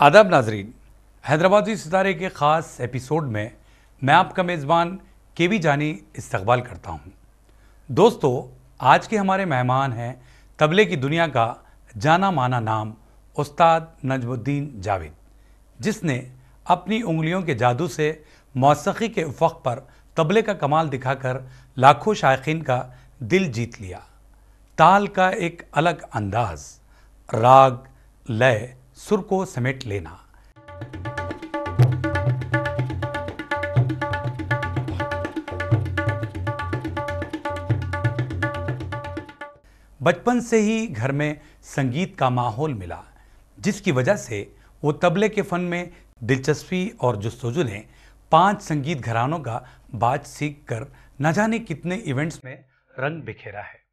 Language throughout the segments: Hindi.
आदाब नाजरीन, हैदराबादी सितारे के ख़ास एपिसोड में मैं आपका मेज़बान केवी जानी इस्तकबाल करता हूँ। दोस्तों, आज के हमारे मेहमान हैं तबले की दुनिया का जाना माना नाम उस्ताद नजमुद्दीन जावेद, जिसने अपनी उंगलियों के जादू से मौसीकी के उफ़क़ पर तबले का कमाल दिखाकर लाखों शायकीन का दिल जीत लिया। ताल का एक अलग अंदाज, राग, लय, सुर को समेट लेना। बचपन से ही घर में संगीत का माहौल मिला, जिसकी वजह से वो तबले के फ़न में दिलचस्पी और जुस्तजू ने 5 संगीत घरानों का बाज सीख कर न जाने कितने इवेंट्स में रंग बिखेरा है।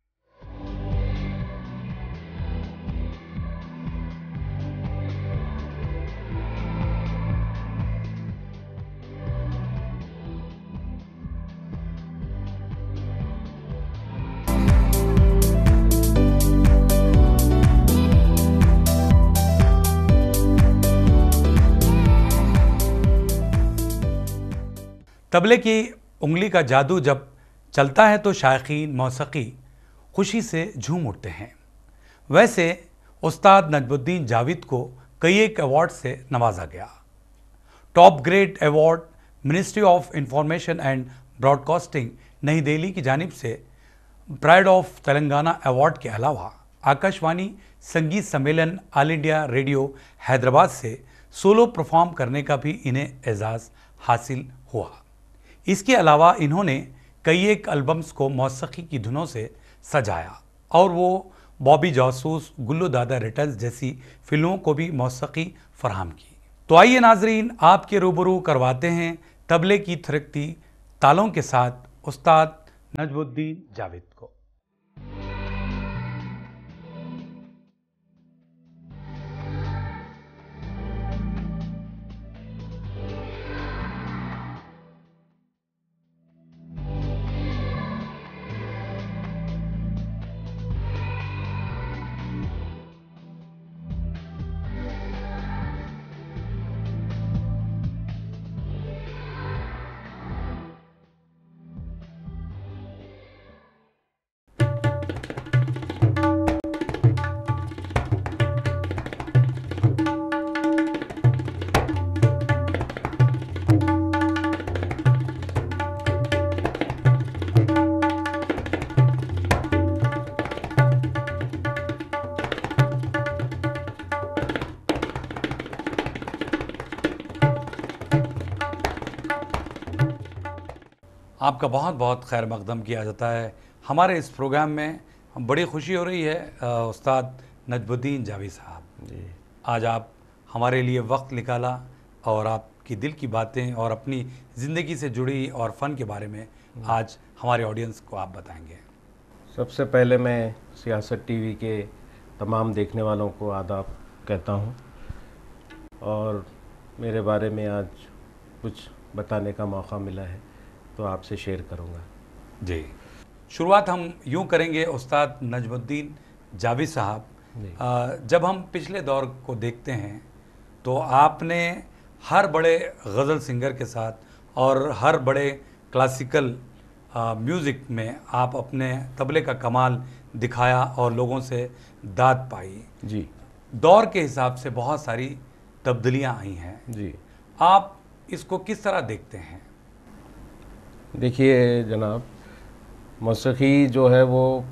तबले की उंगली का जादू जब चलता है तो शायकीन मौसीकी खुशी से झूम उठते हैं। वैसे उस्ताद नजमुद्दीन जावेद को कई एक अवार्ड से नवाजा गया। Top grade award ministry of information and broadcasting नई दिल्ली की जानिब से प्राइड ऑफ तेलंगाना अवार्ड के अलावा आकाशवाणी संगीत सम्मेलन ऑल इंडिया रेडियो हैदराबाद से सोलो परफॉर्म करने का भी इन्हें एजाज़ हासिल हुआ। इसके अलावा इन्होंने कई एक एल्बम्स को मौसीकी की धुनों से सजाया और वो बॉबी जासूस, गुल्लू दादा रिटर्न्स जैसी फिल्मों को भी मौसीकी फराहम की। तो आइए नाजरीन, आपके रूबरू करवाते हैं तबले की थिरकती तालों के साथ उस्ताद नजमुद्दीन जावेद को। आपका बहुत बहुत खैर मकदम किया जाता है हमारे इस प्रोग्राम में। बड़ी खुशी हो रही है उस्ताद नजमुद्दीन जावेद साहब जी, आज आप हमारे लिए वक्त निकाला और आपकी दिल की बातें और अपनी ज़िंदगी से जुड़ी और फ़न के बारे में आज हमारे ऑडियंस को आप बताएंगे। सबसे पहले मैं सियासत टीवी के तमाम देखने वालों को आदाब कहता हूं और मेरे बारे में आज कुछ बताने का मौका मिला है तो आपसे शेयर करूंगा जी। शुरुआत हम यूं करेंगे उस्ताद नजमुद्दीन जावेद साहब, जब हम पिछले दौर को देखते हैं तो आपने हर बड़े गज़ल सिंगर के साथ और हर बड़े क्लासिकल म्यूज़िक में आप अपने तबले का कमाल दिखाया और लोगों से दाद पाई जी। दौर के हिसाब से बहुत सारी तब्दीलियां आई हैं जी। आप इसको किस तरह देखते हैं? देखिए जनाब, मौसीकी जो है वो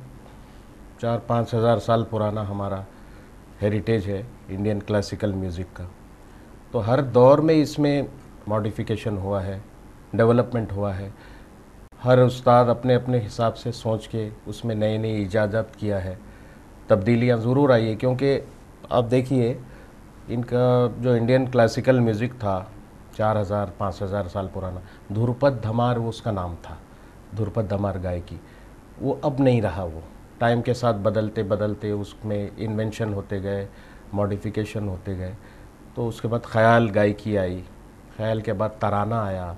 4-5 हज़ार साल पुराना हमारा हेरिटेज है इंडियन क्लासिकल म्यूज़िक का। तो हर दौर में इसमें मॉडिफिकेशन हुआ है, डेवलपमेंट हुआ है। हर उस्ताद अपने अपने हिसाब से सोच के उसमें नई नई इजाज़त किया है। तब्दीलियाँ ज़रूर आई है क्योंकि आप देखिए इनका जो इंडियन क्लासिकल म्यूज़िक था 4,000-5,000 साल पुराना, ध्रुपद धमार वो उसका नाम था, ध्रुपद धमार गायकी, वो अब नहीं रहा। वो टाइम के साथ बदलते बदलते उसमें इन्वेंशन होते गए, मॉडिफिकेशन होते गए। तो उसके बाद ख़याल गायकी आई, ख़याल के बाद तराना आया,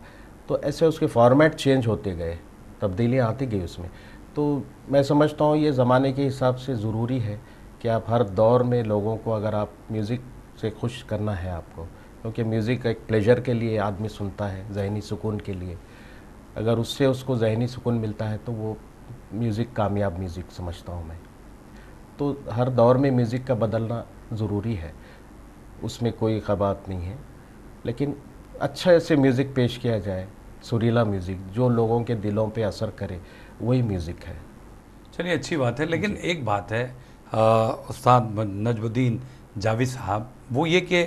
तो ऐसे उसके फॉर्मेट चेंज होते गए, तब्दीलियाँ आती गई उसमें। तो मैं समझता हूँ ये ज़माने के हिसाब से ज़रूरी है कि आप हर दौर में लोगों को अगर आप म्यूज़िक से खुश करना है आपको, क्योंकि म्यूज़िक एक प्लेजर के लिए आदमी सुनता है, जहनी सुकून के लिए। अगर उससे उसको जहनी सुकून मिलता है तो वो म्यूज़िक कामयाब म्यूज़िक समझता हूँ मैं। तो हर दौर में म्यूज़िक का बदलना ज़रूरी है, उसमें कोई ख़बात नहीं है, लेकिन अच्छा से म्यूज़िक पेश किया जाए, सुरीला म्यूज़िक जो लोगों के दिलों पे असर करे, वही म्यूज़िक है। चलिए अच्छी बात है, लेकिन एक बात है उस्ताद नजमुद्दीन जावेद साहब, वो ये कि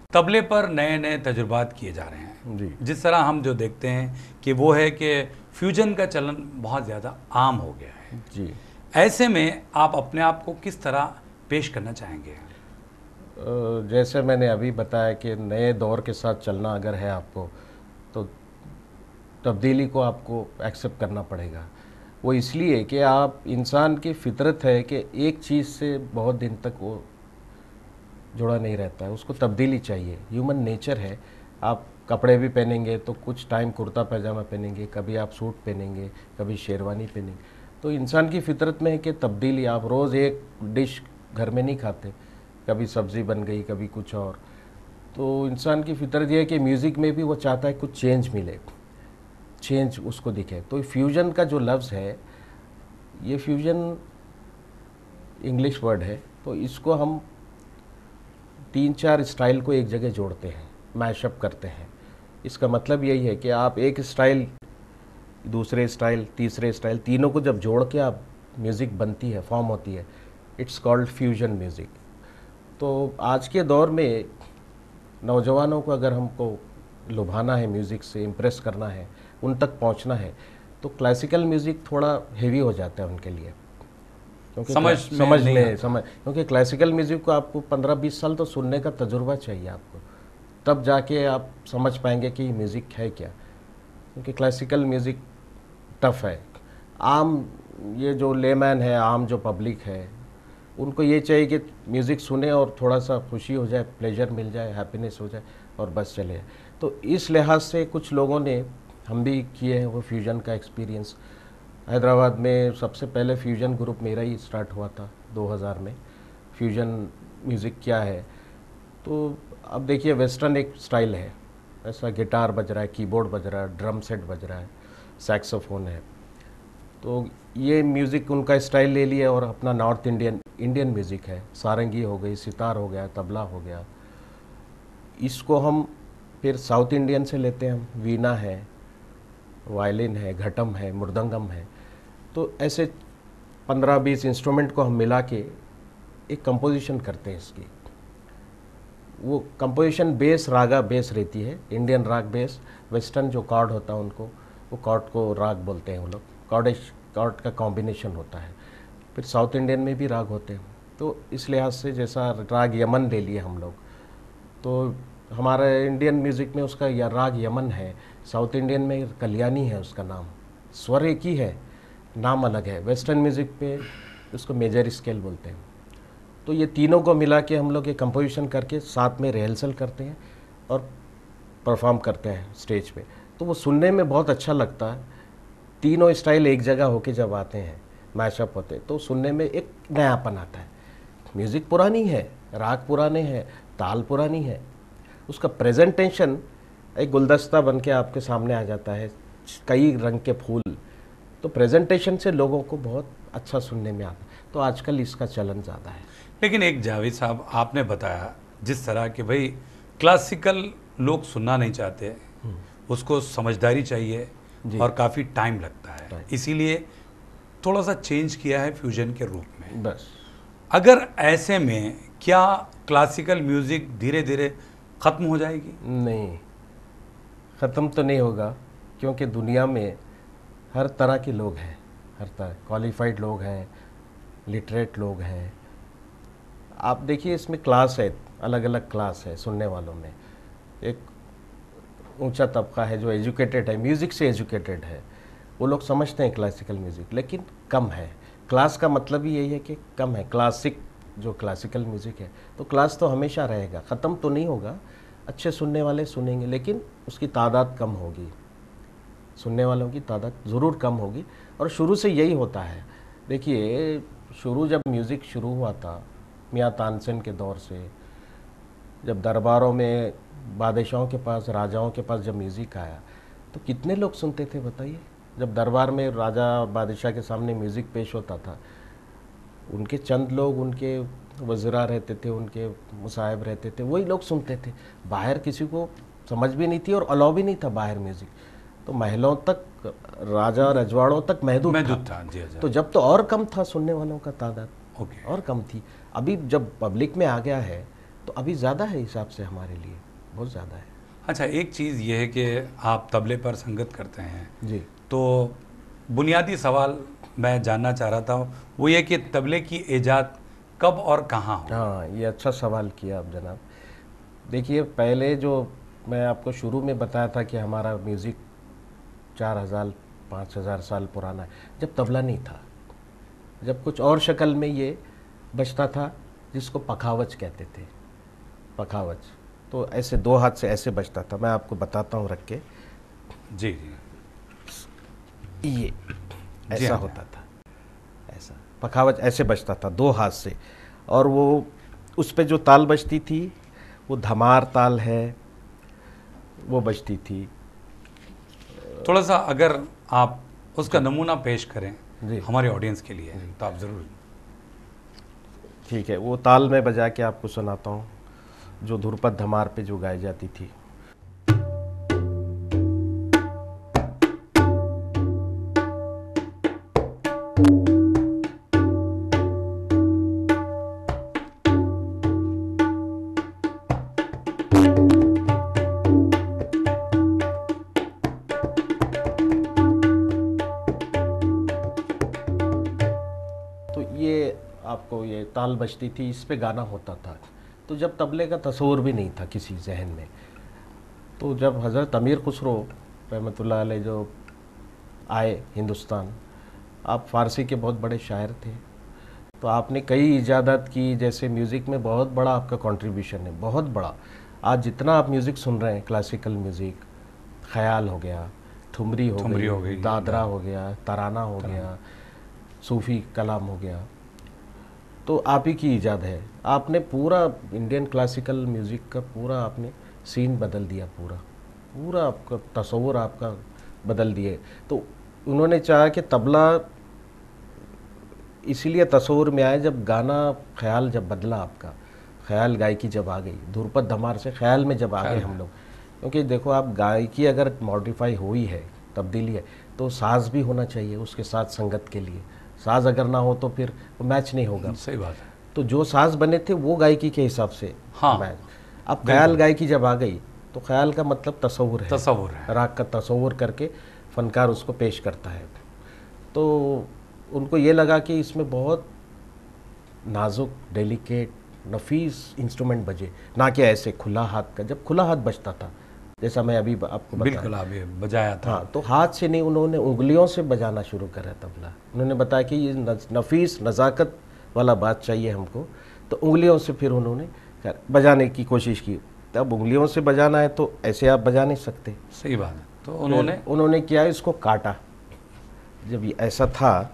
तबले पर नए नए तजुर्बात किए जा रहे हैं जी जिस तरह हम जो देखते हैं कि वो है कि फ्यूजन का चलन बहुत ज़्यादा आम हो गया है। जी। ऐसे में आप अपने आप को किस तरह पेश करना चाहेंगे? जैसे मैंने अभी बताया कि नए दौर के साथ चलना अगर है आपको, तो तब्दीली को आपको एक्सेप्ट करना पड़ेगा। वो इसलिए कि आप इंसान की फितरत है कि एक चीज़ से बहुत दिन तक वो जुड़ा नहीं रहता है, उसको तब्दीली चाहिए, ह्यूमन नेचर है। आप कपड़े भी पहनेंगे तो कुछ टाइम कुर्ता पैजामा पहनेंगे, कभी आप सूट पहनेंगे, कभी शेरवानी पहनेंगे। तो इंसान की फितरत में है कि तब्दीली, आप रोज़ एक डिश घर में नहीं खाते, कभी सब्ज़ी बन गई, कभी कुछ और। तो इंसान की फितरत ये है कि म्यूज़िक में भी वो चाहता है कुछ चेंज मिले, चेंज उसको दिखे। तो फ्यूजन का जो लफ्ज़ है, ये फ्यूजन इंग्लिश वर्ड है, तो इसको हम 3-4 स्टाइल को एक जगह जोड़ते हैं, मैशअप करते हैं। इसका मतलब यही है कि आप एक स्टाइल, दूसरे स्टाइल, तीसरे स्टाइल, तीनों को जब जोड़ के आप म्यूज़िक बनती है, फॉर्म होती है, इट्स कॉल्ड फ्यूजन म्यूज़िक। तो आज के दौर में नौजवानों को अगर हमको लुभाना है, म्यूज़िक से इम्प्रेस करना है, उन तक पहुंचना है, तो क्लासिकल म्यूज़िक थोड़ा हेवी हो जाता है उनके लिए, क्योंकि क्योंकि क्लासिकल म्यूज़िक को आपको 15-20 साल तो सुनने का तजुर्बा चाहिए आपको, तब जाके आप समझ पाएंगे कि म्यूज़िक है क्या। क्योंकि क्लासिकल म्यूज़िक टफ है। आम ये जो लेमैन है, आम जो पब्लिक है, उनको ये चाहिए कि म्यूज़िक सुने और थोड़ा सा खुशी हो जाए, प्लेजर मिल जाए, हैप्पीनेस हो जाए और बस चले। तो इस लिहाज से कुछ लोगों ने, हम भी किए हैं वो फ्यूजन का एक्सपीरियंस। हैदराबाद में सबसे पहले फ्यूजन ग्रुप मेरा ही स्टार्ट हुआ था 2000 में। फ्यूजन म्यूज़िक क्या है, तो अब देखिए वेस्टर्न एक स्टाइल है, ऐसा गिटार बज रहा है, कीबोर्ड बज रहा है, ड्रम सेट बज रहा है, सैक्सोफोन है। तो ये म्यूज़िक उनका स्टाइल ले लिया और अपना नॉर्थ इंडियन म्यूज़िक है, सारंगी हो गई, सितार हो गया, तबला हो गया। इसको हम फिर साउथ इंडियन से लेते हैं, हम वीणा है, वायलिन है, घटम है, मृदंगम है। तो ऐसे 15-20 इंस्ट्रूमेंट को हम मिला के एक कंपोजिशन करते हैं इसकी। वो कंपोजिशन बेस रागा बेस रहती है, इंडियन राग बेस। वेस्टर्न जो कॉर्ड होता है उनको, वो कॉर्ड को राग बोलते हैं वो लोग, कॉर्ड का कॉम्बिनेशन होता है। फिर साउथ इंडियन में भी राग होते हैं। तो इस लिहाज से जैसा राग यमन ले लिए हम लोग, तो हमारा इंडियन म्यूज़िक में उसका या राग यमन है, साउथ इंडियन में कल्याणी है उसका नाम, स्वर एक ही है, नाम अलग है। वेस्टर्न म्यूज़िक पे उसको मेजर स्केल बोलते हैं। तो ये तीनों को मिला के हम लोग ये कंपोजिशन करके साथ में रिहर्सल करते हैं और परफॉर्म करते हैं स्टेज पे। तो वो सुनने में बहुत अच्छा लगता है। तीनों स्टाइल एक जगह होके जब आते हैं, मैशअप होते हैं, तो सुनने में एक नयापन आता है। म्यूज़िक पुरानी है, राग पुराने हैं, ताल पुरानी है, उसका प्रेजेंटेशन एक गुलदस्ता बन के आपके सामने आ जाता है, कई रंग के फूल। तो प्रेजेंटेशन से लोगों को बहुत अच्छा सुनने में आता है। तो आजकल इसका चलन ज़्यादा है। लेकिन एक जावेद साहब, आपने बताया जिस तरह कि भाई क्लासिकल लोग सुनना नहीं चाहते, उसको समझदारी चाहिए और काफ़ी टाइम लगता है, इसीलिए थोड़ा सा चेंज किया है फ्यूजन के रूप में। बस अगर ऐसे में क्या क्लासिकल म्यूज़िक धीरे धीरे ख़त्म हो जाएगी? नहीं, ख़त्म तो नहीं होगा, क्योंकि दुनिया में हर तरह के लोग हैं, हर तरह क्वालिफाइड लोग हैं, लिटरेट लोग हैं। आप देखिए इसमें क्लास है, अलग अलग क्लास है सुनने वालों में। एक ऊंचा तबका है जो एजुकेटेड है, म्यूज़िक से एजुकेटेड है, वो लोग समझते हैं क्लासिकल म्यूज़िक, लेकिन कम है। क्लास का मतलब ही यही है कि कम है। क्लासिक जो क्लासिकल म्यूज़िक है, तो क्लास तो हमेशा रहेगा, ख़त्म तो नहीं होगा। अच्छे सुनने वाले सुनेंगे, लेकिन उसकी तादाद कम होगी, सुनने वालों की तादाद ज़रूर कम होगी। और शुरू से यही होता है। देखिए, जब म्यूज़िक शुरू हुआ था मियां तानसेन के दौर से, जब दरबारों में बादशाहों के पास, राजाओं के पास जब म्यूज़िक आया तो कितने लोग सुनते थे बताइए। जब दरबार में राजा बादशाह के सामने म्यूज़िक पेश होता था, उनके चंद लोग, उनके वज़रा रहते थे, उनके मुसाहिब रहते थे, वही लोग सुनते थे। बाहर किसी को समझ भी नहीं थी और अलाउ भी नहीं था बाहर म्यूज़िक। तो महलों तक, राजा रजवाड़ों तक महदूद था। जी अच्छा। तो जब तो और कम था सुनने वालों का तादाद, ओके। और कम थी। अभी जब पब्लिक में आ गया है तो अभी ज़्यादा है हिसाब से, हमारे लिए बहुत ज़्यादा है। अच्छा, एक चीज़ ये है कि आप तबले पर संगत करते हैं जी। तो बुनियादी सवाल मैं जानना चाह रहा था, वो ये कि तबले की ईजाद कब और कहाँ हुई? हाँ, ये अच्छा सवाल किया आप जनाब। देखिए, पहले जो मैं आपको शुरू में बताया था कि हमारा म्यूज़िक 4000-5000 साल पुराना है, जब तबला नहीं था, जब कुछ और शक्ल में ये बजता था जिसको पखावज कहते थे। पखावज तो ऐसे 2 हाथ से ऐसे बजता था। मैं आपको बताता हूँ रख के। जी जी। ये जी ऐसा हाँ। होता था, ऐसा पखावज ऐसे बजता था 2 हाथ से। और वो उस पे जो ताल बजती थी वो धमार ताल है, वो बजती थी। थोड़ा सा अगर आप उसका नमूना पेश करें जी। हमारे ऑडियंस के लिए तो आप ज़रूर। ठीक है, वो ताल मैं बजा के आपको सुनाता हूँ जो ध्रुपद धमार पे जो गाई जाती थी। तो ये आपको ये ताल बजती थी, इस पे गाना होता था। तो जब तबले का तस्वुर भी नहीं था किसी जहन में, तो जब हज़रत अमीर खुसरो रहमतुल्लाह अलैह जो आए हिंदुस्तान, आप फ़ारसी के बहुत बड़े शायर थे, तो आपने कई इजादात की। जैसे म्यूज़िक में बहुत बड़ा आपका कंट्रीब्यूशन है, बहुत बड़ा। आज जितना आप म्यूज़िक सुन रहे हैं, क्लासिकल म्यूज़िक, ख़याल हो गया, ठुमरी हो गई, दादरा हो गया, तराना हो गया, सूफ़ी कलाम हो गया, तो आप ही की ईजाद है। आपने पूरा इंडियन क्लासिकल म्यूज़िक का पूरा आपने सीन बदल दिया, पूरा पूरा आपका तस्वुर आपका बदल दिए। तो उन्होंने चाहा कि तबला इसीलिए तस्वुर में आए जब गाना ख्याल जब बदला, आपका ख्याल गायकी जब आ गई, ध्रुपद धमार से ख्याल में जब आ गए हम लोग। क्योंकि देखो, आप गायकी अगर मॉडिफाई हुई है, तब्दीली है, तो साज भी होना चाहिए उसके साथ संगत के लिए। साज अगर ना हो तो फिर मैच नहीं होगा। सही बात है। तो जो साज बने थे वो गायकी के हिसाब से हाँ, मैच। अब ख्याल गायकी जब आ गई तो ख्याल का मतलब तस्वुर है, तस्वुर है। राग का तस्वुर करके फनकार उसको पेश करता है। तो उनको ये लगा कि इसमें बहुत नाजुक, डेलिकेट, नफीस इंस्ट्रूमेंट बजे, ना कि ऐसे खुला हाथ का। जब खुला हाथ बजता था, जैसा मैं अभी आपको बताया, बिल्कुल अभी बजाया था। हाँ, तो हाथ से नहीं, उन्होंने उंगलियों से बजाना शुरू करा तबला। उन्होंने बताया कि ये नफीस नज़ाकत वाला बात चाहिए हमको, तो उंगलियों से फिर उन्होंने बजाने की कोशिश की। तब उंगलियों से बजाना है तो ऐसे आप बजा नहीं सकते। सही बात है। तो उन्होंने क्या, इसको काटा। जब ये ऐसा था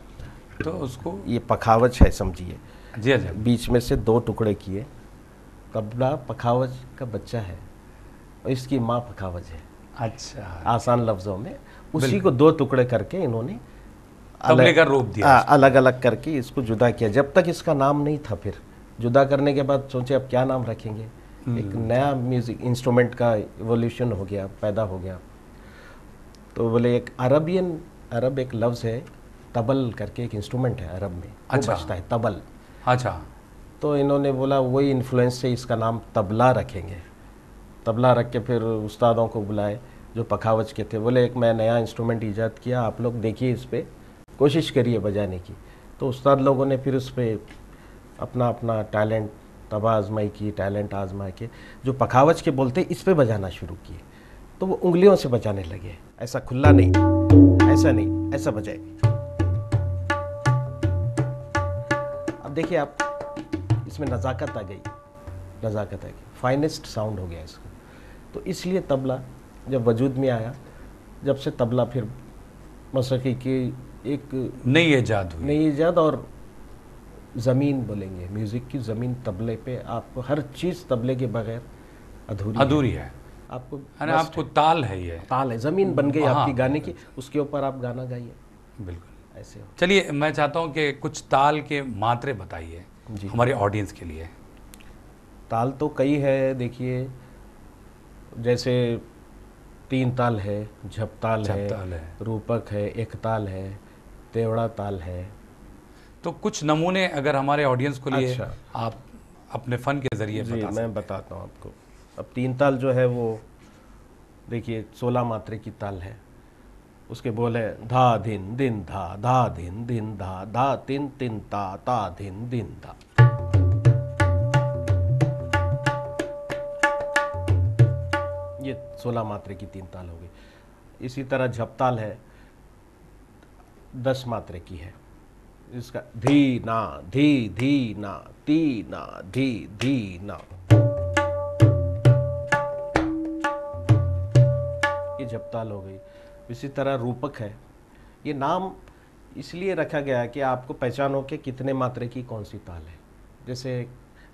तो उसको, ये पखावज है समझिए, जी अच्छा, बीच में से 2 टुकड़े किए। तबला पखावज का बच्चा है और इसकी माँ पखावज है। अच्छा, आसान लफ्ज़ों में उसी को 2 टुकड़े करके इन्होंने तबले का रूप दिया। अलग अलग करके इसको जुदा किया। जब तक इसका नाम नहीं था, फिर जुदा करने के बाद सोचे अब क्या नाम रखेंगे। एक नया म्यूज़िक इंस्ट्रूमेंट का इवोल्यूशन हो गया, पैदा हो गया। तो बोले एक अरब एक लफ्ज़ है, तबल करके एक इंस्ट्रूमेंट है अरब में, वो अच्छा, बजता है तबल। अच्छा, तो इन्होंने बोला वही इन्फ्लुएंस से इसका नाम तबला रखेंगे। तबला रख के फिर उस्तादों को बुलाए जो पखावज के थे। बोले एक मैं नया इंस्ट्रूमेंट ईजाद किया, आप लोग देखिए, इस पर कोशिश करिए बजाने की। तो उस्ताद लोगों ने फिर उस पर अपना अपना टैलेंट तबा आजमाई की, टैलेंट आजमा के जो पखावज के बोलते इस पे बजाना शुरू किए। तो वो उंगलियों से बजाने लगे, ऐसा खुला नहीं, ऐसा नहीं, ऐसा बजाए। अब देखिए आप, इसमें नज़ाकत आ गई, नज़ाकत आ गई, फाइनेस्ट साउंड हो गया इसका। तो इसलिए तबला जब वजूद में आया, जब से तबला फिर मौसीकी की एक नई ईजाद हुई। नई ईजाद, और ज़मीन बोलेंगे, म्यूज़िक की ज़मीन तबले पे। आपको हर चीज़ तबले के बगैर अधूरी है। आपको यानी आपको ताल है ये, ताल है, ज़मीन बन गई हाँ, आपकी गाने की, उसके ऊपर आप गाना गाइए, बिल्कुल। ऐसे हो। चलिए मैं चाहता हूँ कि कुछ ताल के मात्रे बताइए जी। हमारे ऑडियंस के लिए। ताल तो कई है, देखिए जैसे 3 ताल है, झपताल झपताल है, है। रूपक है, एक ताल है, तेवड़ा ताल है। तो कुछ नमूने अगर हमारे ऑडियंस को लिए अच्छा। आप अपने फन के जरिए जी बता सकते मैं बताता हूँ आपको। अब 3 ताल जो है वो देखिए 16 मात्रे की ताल है। उसके बोल है धा धिन दिन धा धिन दिन धा तिन तिन ता धिन दिन धा। ये 16 मात्रे की 3 ताल हो गई। इसी तरह झपताल है, 10 मात्रे की है। इसका धी ना धी ना ती ना धी ना, ये झपताल हो गई। इसी तरह रूपक है, ये नाम इसलिए रखा गया है कि आपको पहचानो कि कितने मात्रे की कौन सी ताल है। जैसे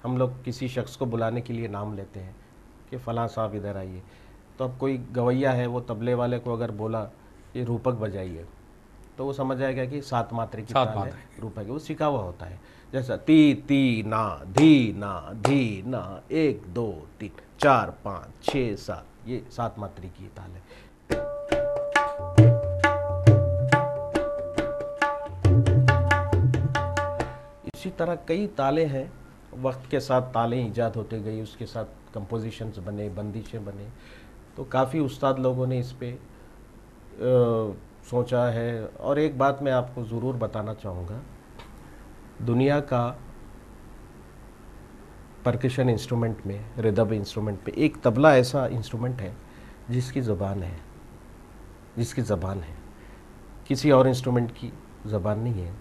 हम लोग किसी शख्स को बुलाने के लिए नाम लेते हैं कि फ़लाँ साहब इधर आइए, तो अब कोई गवैया है वो तबले वाले को अगर बोला ये रूपक बजाइए, तो वो समझ जाएगा कि 7 मात्रे की 7 ताल है, मात्रे रूपक है, वो सीखा हुआ होता है। जैसा ती ना धी ना 1 2 3 4 5 6 7, ये 7 मात्रे की ताल है। इसी तरह कई ताले हैं, वक्त के साथ तालें ईजाद होते गई, उसके साथ कंपोजिशंस बने, बंदिशें बने, तो काफ़ी उस्ताद लोगों ने इस पे सोचा है। और एक बात मैं आपको ज़रूर बताना चाहूँगा, दुनिया का परकशन इंस्ट्रूमेंट में, रिदम इंस्ट्रूमेंट में एक तबला ऐसा इंस्ट्रूमेंट है जिसकी ज़बान है, किसी और इंस्ट्रूमेंट की ज़बान नहीं है।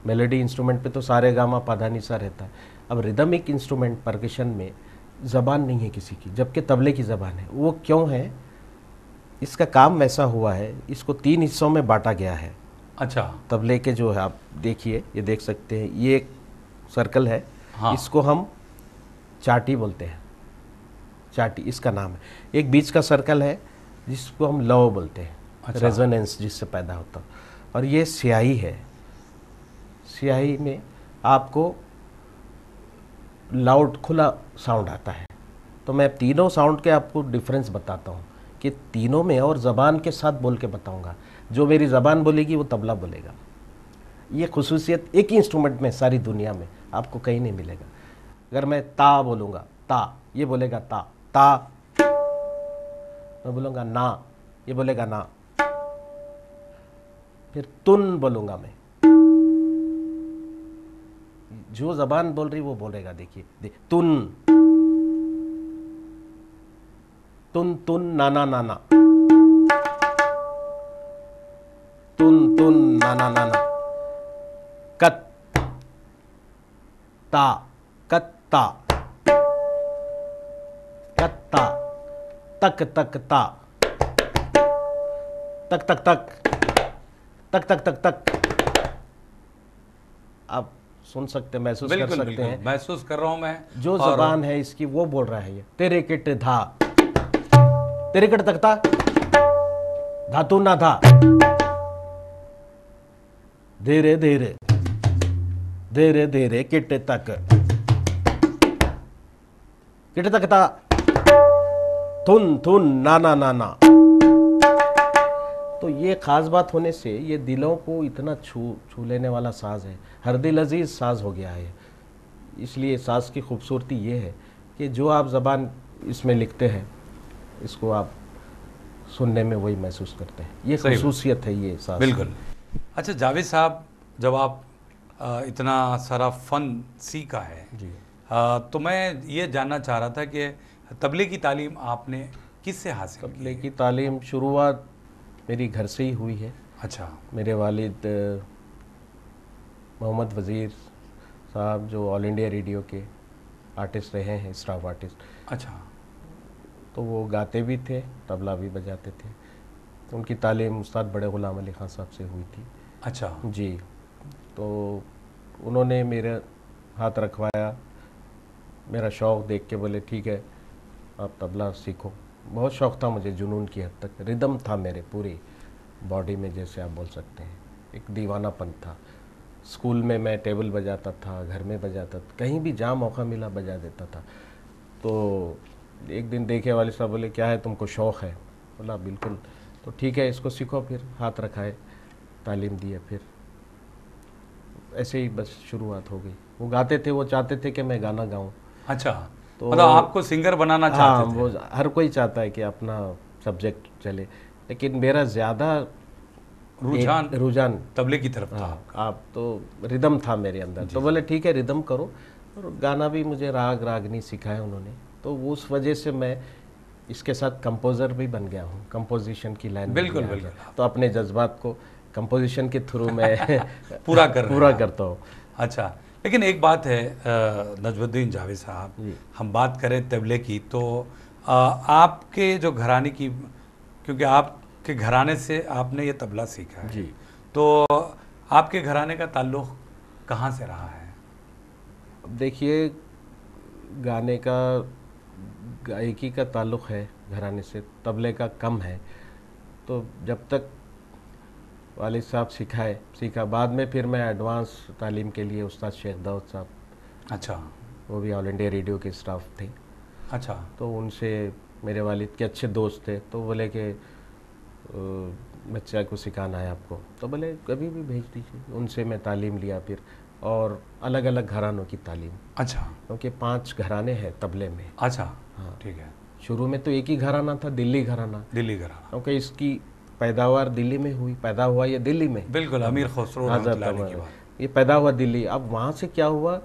मेलोडी इंस्ट्रूमेंट पे तो सारे गामा पाधानीसा रहता है। अब रिदमिक इंस्ट्रूमेंट परकशन में ज़बान नहीं है किसी की, जबकि तबले की ज़बान है। वो क्यों है? इसका काम वैसा हुआ है, इसको 3 हिस्सों में बांटा गया है। अच्छा। तबले के जो है आप देखिए, ये देख सकते हैं, ये एक सर्कल है, हाँ। इसको हम चाटी बोलते हैं, चाटी इसका नाम है। एक बीच का सर्कल है जिसको हम लव बोलते हैं, अच्छा। रेजोनेंस जिससे पैदा होता। और ये स्याही है, स्याही में आपको लाउड खुला साउंड आता है। तो मैं तीनों साउंड के आपको डिफरेंस बताता हूँ कि तीनों में, और ज़बान के साथ बोल के बताऊँगा। जो मेरी ज़बान बोलेगी वो तबला बोलेगा। ये खुसूसियत एक ही इंस्ट्रूमेंट में सारी दुनिया में आपको कहीं नहीं मिलेगा। अगर मैं ता बोलूँगा, ता, ये बोलेगा ता ता, मैं बोलूँगा ना, ये बोलेगा ना। फिर तुन बोलूँगा मैं, जो ज़बान बोल रही वो बोलेगा। देखिए तुन तुन तुन नाना नाना, तुन तुन नाना नाना, कत ता कत्ता, कत्ता, तक तक ता, तक तक तक, तक तक तक तक। आप सुन सकते, महसूस कर बिल्कुल सकते बिल्कुल हैं, महसूस कर रहा हूँ मैं। जो और जबान है इसकी वो बोल रहा है। ये तेरे किट धा, तेरे किट तकता, धातु ना था, धीरे धीरे धीरे धीरे किट तक, किट तकता, थुन थुन नाना नाना। तो ये खास बात होने से ये दिलों को इतना छू लेने वाला साज है, हर दिल अजीज साज हो गया है। इसलिए साज की खूबसूरती ये है कि जो आप ज़बान इसमें लिखते हैं, इसको आप सुनने में वही महसूस करते हैं। ये खुसूसियत है ये साज। बिल्कुल। अच्छा जावेद साहब, जब आप इतना सारा फ़न सीखा है जी, तो मैं ये जानना चाह रहा था कि तबले की तालीम आपने किससे हासिल की? तबले की तालीम शुरुआत मेरी घर से ही हुई है। अच्छा। मेरे वालिद मोहम्मद वज़ीर साहब जो ऑल इंडिया रेडियो के आर्टिस्ट रहे हैं, स्टाफ आर्टिस्ट, अच्छा। तो वो गाते भी थे, तबला भी बजाते थे। उनकी तालीम उस्ताद बड़े ग़ुलाम अली ख़ान साहब से हुई थी। अच्छा जी, तो उन्होंने मेरे हाथ रखवाया, मेरा शौक़ देख के बोले ठीक है आप तबला सीखो। बहुत शौक़ था मुझे, जुनून की हद तक, रिदम था मेरे पूरी बॉडी में, जैसे आप बोल सकते हैं, एक दीवानापन था। स्कूल में मैं टेबल बजाता था, घर में बजाता था, कहीं भी जहाँ मौका मिला बजा देता था। तो एक दिन देखे वाले साहब बोले क्या है तुमको शौक़ है? बोला बिल्कुल। तो ठीक है इसको सीखो। फिर हाथ रखाए, तालीम दिए, फिर ऐसे ही बस शुरुआत हो गई। वो गाते थे, वो चाहते थे कि मैं गाना गाऊं। अच्छा, तो मतलब आपको सिंगर बनाना हाँ, चाहते थे? वो हर कोई चाहता है कि अपना सब्जेक्ट चले, लेकिन मेरा ज़्यादा रुझान रुझान तबले की तरफ था। हाँ, आप तो रिदम था मेरे अंदर। तो बोले ठीक है रिदम करो। और गाना भी मुझे रागनी सिखाया उन्होंने। तो उस वजह से मैं इसके साथ कंपोज़र भी बन गया हूँ, कंपोजिशन की लाइन में बिल्कुल भी आ बिल्कुल। गया। तो अपने जज्बात को कंपोजिशन के थ्रू मैं पूरा कर रहे पूरा हैं। करता हूँ। अच्छा, लेकिन एक बात है नजमुद्दीन जावेद साहब, जी। हम बात करें तबले की तो आपके जो घराने की, क्योंकि आपके घराने से आपने ये तबला सीखा है, जी। तो आपके घराने का ताल्लुक़ कहाँ से रहा है? अब देखिए, गाने का, गायकी का ताल्लुक़ है घराने से, तबले का कम है। तो जब तक वालिद साहब सीखा, बाद में फिर मैं एडवांस तालीम के लिए उस्ताद शेख दाऊद साहब, अच्छा। वो भी ऑल इंडिया रेडियो के स्टाफ थे। अच्छा। तो उनसे, मेरे वालिद के अच्छे दोस्त थे, तो बोले कि बच्चा को सिखाना है आपको, तो बोले कभी भी भेज दीजिए। उनसे मैं तालीम लिया फिर, और अलग अलग घरानों की तालीम। अच्छा। क्योंकि 5 घराने हैं तबले में। अच्छा। हाँ, ठीक है। शुरू में तो एक ही घराना था, दिल्ली घराना, दिल्ली घराना। क्योंकि इसकी पैदावार दिल्ली में हुई, पैदा हुआ ये दिल्ली में। बिल्कुल, अमीर खुसरो रहमतुल्लाह अलैह की बात। ये पैदा हुआ दिल्ली। अब वहाँ से क्या हुआ,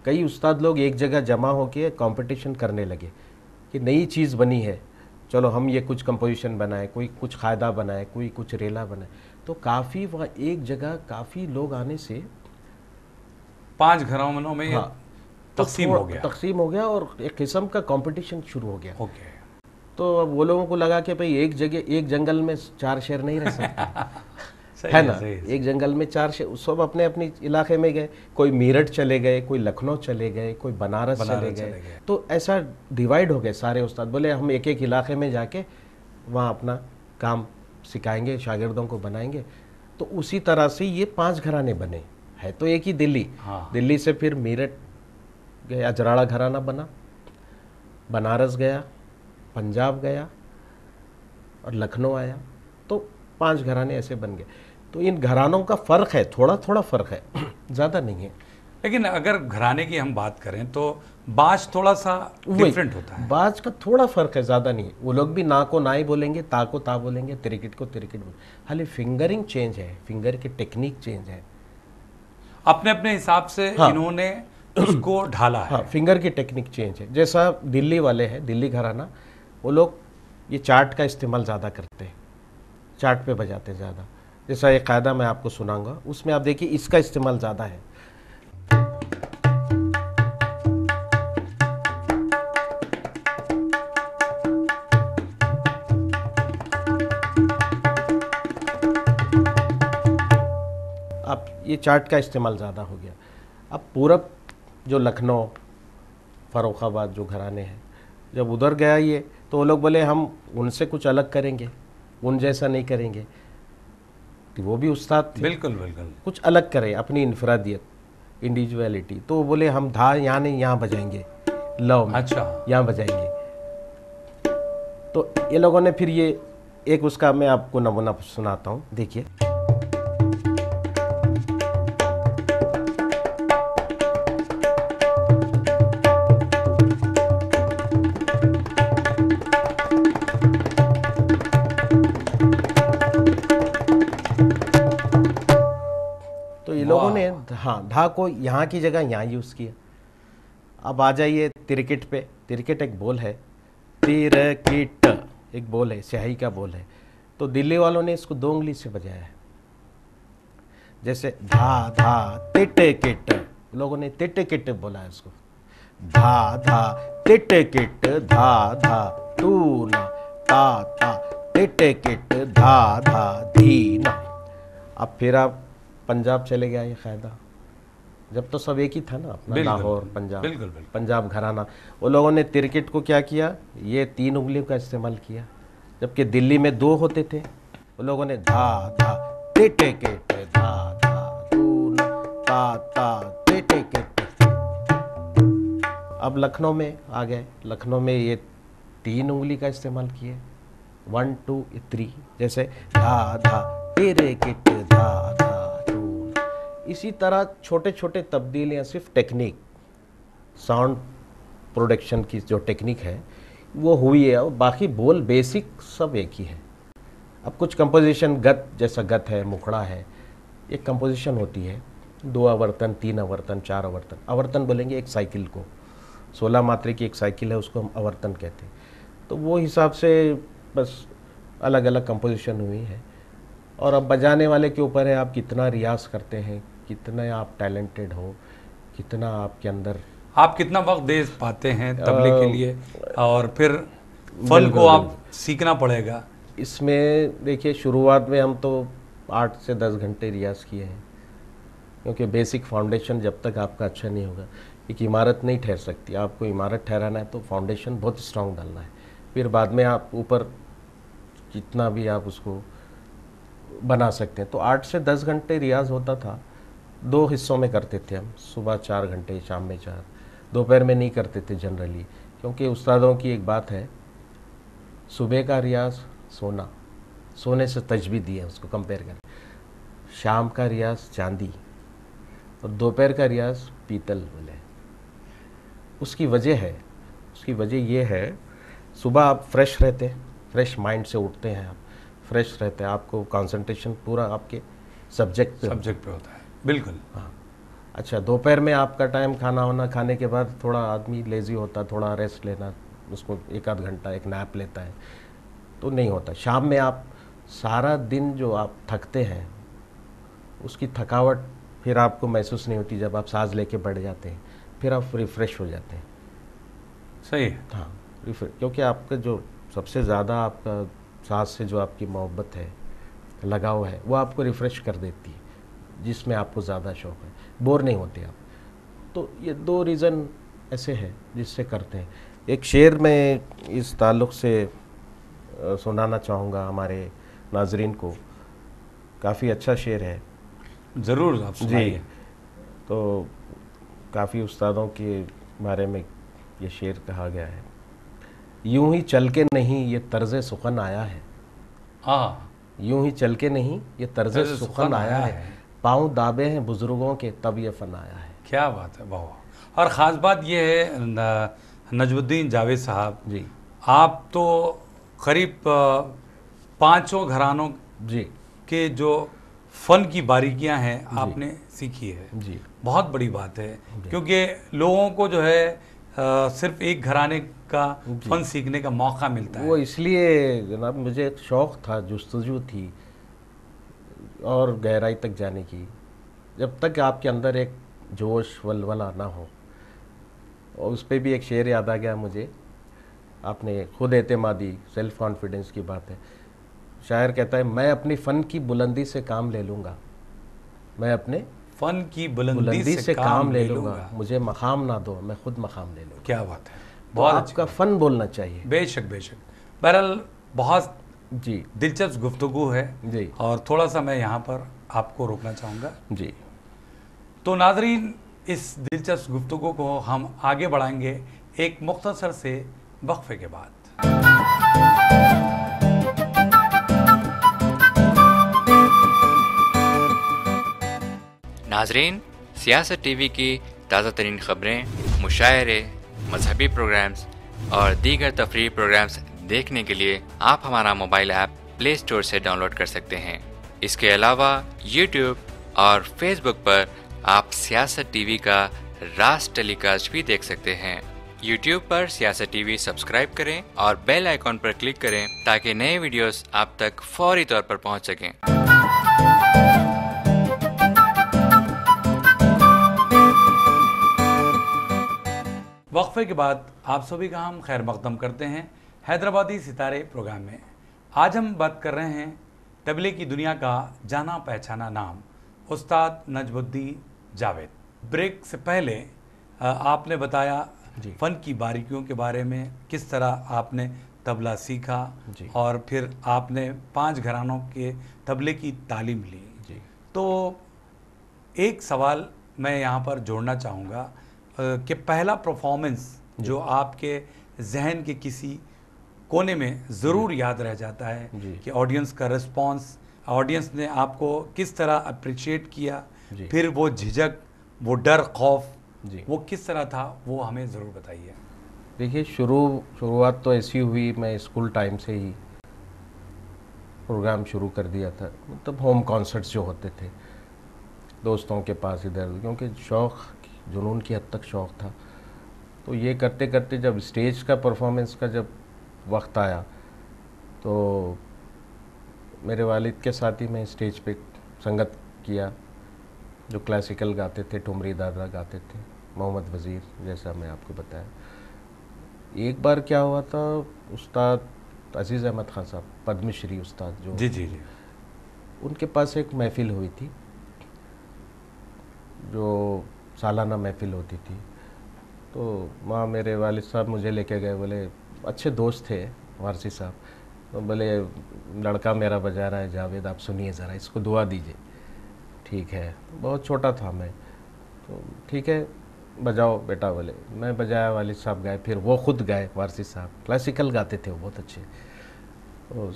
कई उस्ताद लोग एक जगह जमा होकर कंपटीशन करने लगे कि नई चीज़ बनी है, चलो हम ये कुछ कंपोजिशन बनाए, कोई कुछ कायदा बनाए, कोई कुछ रेला बनाए। तो काफ़ी वहाँ एक जगह काफ़ी लोग आने से 5 घरानों में ये हाँ, तकसीम हो गया। तकसीम हो गया और एक किस्म का कंपटीशन शुरू हो गया। ओके। तो अब वो लोगों को लगा कि भाई एक जगह, एक जंगल में 4 शेर नहीं रह सकते सही है ना। सही। एक जंगल में 4 शेर, सब अपने अपने इलाके में गए। कोई मेरठ चले गए, कोई लखनऊ चले गए, कोई बनारस चले गए। तो ऐसा डिवाइड हो गए सारे उस्ताद। बोले हम एक एक इलाके में जाके वहाँ अपना काम सिखाएंगे, शागिर्दों को बनाएंगे। तो उसी तरह से ये 5 घराने बने। है तो एक ही दिल्ली। हाँ। दिल्ली से फिर मेरठ गया, अजराड़ा घराना बना, बनारस गया, पंजाब गया और लखनऊ आया। तो 5 घराने ऐसे बन गए। तो इन घरानों का फ़र्क है, थोड़ा थोड़ा फ़र्क है, ज़्यादा नहीं है। लेकिन अगर घराने की हम बात करें तो बाज थोड़ा सा डिफरेंट होता है। बाज का थोड़ा फ़र्क है, ज़्यादा नहीं है। वो लोग भी ना को ना ही बोलेंगे, ता को ता बोलेंगे, तिरकिट को तिरकिट बोलेंगे। खाली फिंगरिंग चेंज है, फिंगर की टेक्निक चेंज है। अपने अपने हिसाब से हाँ। इन्होंने उसको ढाला है। हाँ, फिंगर की टेक्निक चेंज है। जैसा दिल्ली वाले हैं, दिल्ली घराना, वो लोग ये चार्ट का इस्तेमाल ज़्यादा करते हैं, चार्ट पे बजाते हैं ज़्यादा। जैसा एक कायदा मैं आपको सुनाऊंगा, उसमें आप देखिए इसका इस्तेमाल ज़्यादा है। अब ये चार्ट का इस्तेमाल ज़्यादा हो गया। अब पूरब जो लखनऊ, फ़र्रुखाबाद जो घराने हैं, जब उधर गया ये, तो वो लोग बोले हम उनसे कुछ अलग करेंगे, उन जैसा नहीं करेंगे। तो वो भी उस्ताद थे, बिल्कुल बिल्कुल। कुछ अलग करें, अपनी इनफरादियत, इंडिविजुअलिटी। तो वो बोले हम धा यहाँ नहीं, यहाँ बजाएंगे, लव में अच्छा। यहाँ बजाएंगे। तो ये लोगों ने फिर ये एक उसका मैं आपको नमूना सुनाता हूँ, देखिए। तो ये लोगों ने हाँ, धा को यहाँ की जगह यहाँ यूज़ किया। अब आ जाइए तिरकिट पे। तिरकिट एक बोल है, तिरकिट एक बोल है, स्याही का बोल है। तो दिल्ली वालों ने इसको 2 उंगली से बजाया है। जैसे धा धा तिट किट, लोगों ने तिट किट बोला है उसको। धा धा तिट किट, धा धा तू ना, ता ता तिट किट, धा धा धी ना। अब फिर आप पंजाब चले गया, ये कायदा जब तो सब एक ही था ना अपना, बिल्कुल, लाहौर पंजाब, बिल्कुल, बिल्कुल। पंजाब घराना। वो लोगों ने तिरकिट को क्या किया, ये 3 उंगलियों का इस्तेमाल किया, जबकि दिल्ली में 2 होते थे। वो लोगों ने धा धा टे टे के टे, धा धा तू न ता ता टे टे के टे। अब लखनऊ में आ गए, लखनऊ में ये 3 उंगली का इस्तेमाल किए, 1 2 3, जैसे धा धा तेरे किट धा धा तू। इसी तरह छोटे छोटे तब्दीलियाँ, सिर्फ टेक्निक, साउंड प्रोडक्शन की जो टेक्निक है वो हुई है, और बाकी बोल बेसिक सब एक ही है। अब कुछ कंपोजिशन, गत जैसा गत है, मुखड़ा है, एक कंपोजिशन होती है, 2 आवर्तन, 3 आवर्तन, 4 आवर्तन। आवर्तन बोलेंगे एक साइकिल को, 16 मात्रे की एक साइकिल है, उसको हम आवर्तन कहते हैं। तो वो हिसाब से बस अलग अलग कंपोजिशन हुई है। और अब बजाने वाले के ऊपर है, आप कितना रियाज करते हैं, कितना आप टैलेंटेड हो, कितना आपके अंदर, आप कितना वक्त दे पाते हैं तबले के लिए, और फिर फन बिल्कुल, को आप सीखना पड़ेगा। इसमें देखिए शुरुआत में हम तो 8 से 10 घंटे रियाज किए हैं, क्योंकि बेसिक फाउंडेशन जब तक आपका अच्छा नहीं होगा, एक इमारत नहीं ठहर सकती। आपको इमारत ठहराना है तो फाउंडेशन बहुत स्ट्रांग डालना है, फिर बाद में आप ऊपर जितना भी आप उसको बना सकते हैं। तो 8 से 10 घंटे रियाज होता था, 2 हिस्सों में करते थे हम, सुबह 4 घंटे, शाम में 4। दोपहर में नहीं करते थे जनरली, क्योंकि उस्तादों की एक बात है, सुबह का रियाज सोना, सोने से तजबीह दी है उसको कंपेयर करें, शाम का रियाज चांदी, और दोपहर का रियाज पीतल बोले। उसकी वजह है, उसकी वजह ये है, सुबह आप फ्रेश रहते हैं, फ्रेश माइंड से उठते हैं, आप फ्रेश रहते हैं, आपको कंसंट्रेशन पूरा आपके सब्जेक्ट पे होता है। बिल्कुल। हाँ। अच्छा, दोपहर में आपका टाइम खाना वाना खाने के बाद थोड़ा आदमी लेज़ी होता, थोड़ा रेस्ट लेना, उसको 1 आध घंटा एक नैप लेता है, तो नहीं होता। शाम में आप सारा दिन जो आप थकते हैं, उसकी थकावट फिर आपको महसूस नहीं होती, जब आप सांस लेके बैठ जाते हैं, फिर आप रिफ़्रेश हो जाते हैं। सही है। हाँ, क्योंकि आपका जो सबसे ज़्यादा आपका सांस से जो आपकी मोहब्बत है, लगाव है, वो आपको रिफ़्रेश कर देती है, जिसमें आपको ज़्यादा शौक़ है, बोर नहीं होते आप। तो ये 2 रीज़न ऐसे हैं जिससे करते हैं। एक शेर में इस ताल्लुक़ से सुनाना चाहूँगा हमारे नाजरीन को, काफ़ी अच्छा शेर है। ज़रूर आप सुनाइए। जी, तो काफ़ी उस्तादों के बारे में ये शेर कहा गया है, यूं ही चल के नहीं ये तर्ज़े सुखन आया है, हाँ, यूं ही चल के नहीं ये तर्ज़े सुखन आया है, पाँव दाबे हैं बुजुर्गों के तब ये फन आया है। क्या बात है, वाह। और ख़ास बात ये है नजमुद्दीन जावेद साहब जी, आप तो करीब 5 घरानों जी, के जो फ़न की बारीकियां हैं आपने सीखी है। जी, बहुत बड़ी बात है, क्योंकि लोगों को जो है सिर्फ एक घराने का फ़न सीखने का मौका मिलता है। वो इसलिए जनाब मुझे एक शौक़ था, जुस्तजू थी और गहराई तक जाने की। जब तक आपके अंदर एक जोश वलवला ना हो, और उस पर भी एक शेर याद आ गया मुझे, आपने खुद एतमादी, सेल्फ कॉन्फिडेंस की बात है। शायर कहता है, मैं अपनी फ़न की बुलंदी से काम ले लूँगा, मैं अपने फ़न की बुलंदी से काम ले लूँगा, मुझे मकाम ना दो, मैं खुद मकाम ले लूँगा। क्या बात है, तो आपका फ़न बोलना चाहिए। बेशक बेशक। बहरहाल बहुत जी, दिलचस्प गुफ्तगू है जी, और थोड़ा सा मैं यहाँ पर आपको रोकना चाहूँगा। जी, तो नाजरीन, इस दिलचस्प गुफ्तगू को हम आगे बढ़ाएंगे एक मुख्तसर से वक्फे के बाद। नाजरीन, सियासत टीवी की ताज़ा तरीन ख़बरें, मुशायरे, मजहबी प्रोग्राम्स और दीगर तफरीही प्रोग्राम्स देखने के लिए आप हमारा मोबाइल ऐप प्ले स्टोर से डाउनलोड कर सकते हैं। इसके अलावा यूट्यूब और फेसबुक पर आप सियासत टीवी का रास्त टेलीकास्ट भी देख सकते हैं। यूट्यूब पर सियासत टीवी सब्सक्राइब करें और बेल आइकॉन पर क्लिक करें ताकि नए वीडियोस आप तक फौरी तौर पर पहुंच सकें। वक्फे के बाद आप सभी का हम खैर मकदम करते हैं हैदराबादी सितारे प्रोग्राम में। आज हम बात कर रहे हैं तबले की दुनिया का जाना पहचाना नाम उस्ताद नजमुद्दीन जावेद। ब्रेक से पहले आपने बताया जी। फन की बारीकियों के बारे में, किस तरह आपने तबला सीखा जी। और फिर आपने 5 घरानों के तबले की तालीम ली। जी। तो एक सवाल मैं यहाँ पर जोड़ना चाहूँगा कि पहला परफॉर्मेंस जो आपके जहन के किसी कोने में ज़रूर याद रह जाता है जी। कि ऑडियंस का रिस्पांस, ऑडियंस ने आपको किस तरह अप्रिशिएट किया, जी। फिर वो झिझक, वो डर, खौफ, जी। वो किस तरह था, वो हमें ज़रूर बताइए। देखिए, शुरुआत तो ऐसी हुई, मैं स्कूल टाइम से ही प्रोग्राम शुरू कर दिया था। मतलब होम कॉन्सर्ट्स जो होते थे दोस्तों के पास इधर, क्योंकि शौक़, जुनून की हद तक शौक़ था। तो ये करते करते जब स्टेज का परफॉर्मेंस का जब वक्त आया तो मेरे वालिद के साथ ही मैं स्टेज पे संगत किया। जो क्लासिकल गाते थे, ठुमरी दादा गाते थे, मोहम्मद वज़ीर, जैसा मैं आपको बताया। एक बार क्या हुआ था, उस्ताद अजीज़ अहमद खान साहब, पद्मश्री उस्ताद जो, जी जी जी, उनके पास एक महफ़िल हुई थी, जो सालाना महफ़िल होती थी। तो वहाँ मेरे वालिद साहब मुझे लेके गए, बोले, अच्छे दोस्त थे वारसी साहब, तो बोले, लड़का मेरा बजा रहा है जावेद, आप सुनिए ज़रा, इसको दुआ दीजिए। ठीक है, बहुत छोटा था मैं, तो ठीक है बजाओ बेटा, बोले। मैं बजाया, वालिद साहब गाए, फिर वो ख़ुद गाए, वारसी साहब क्लासिकल गाते थे, वो बहुत अच्छे, तो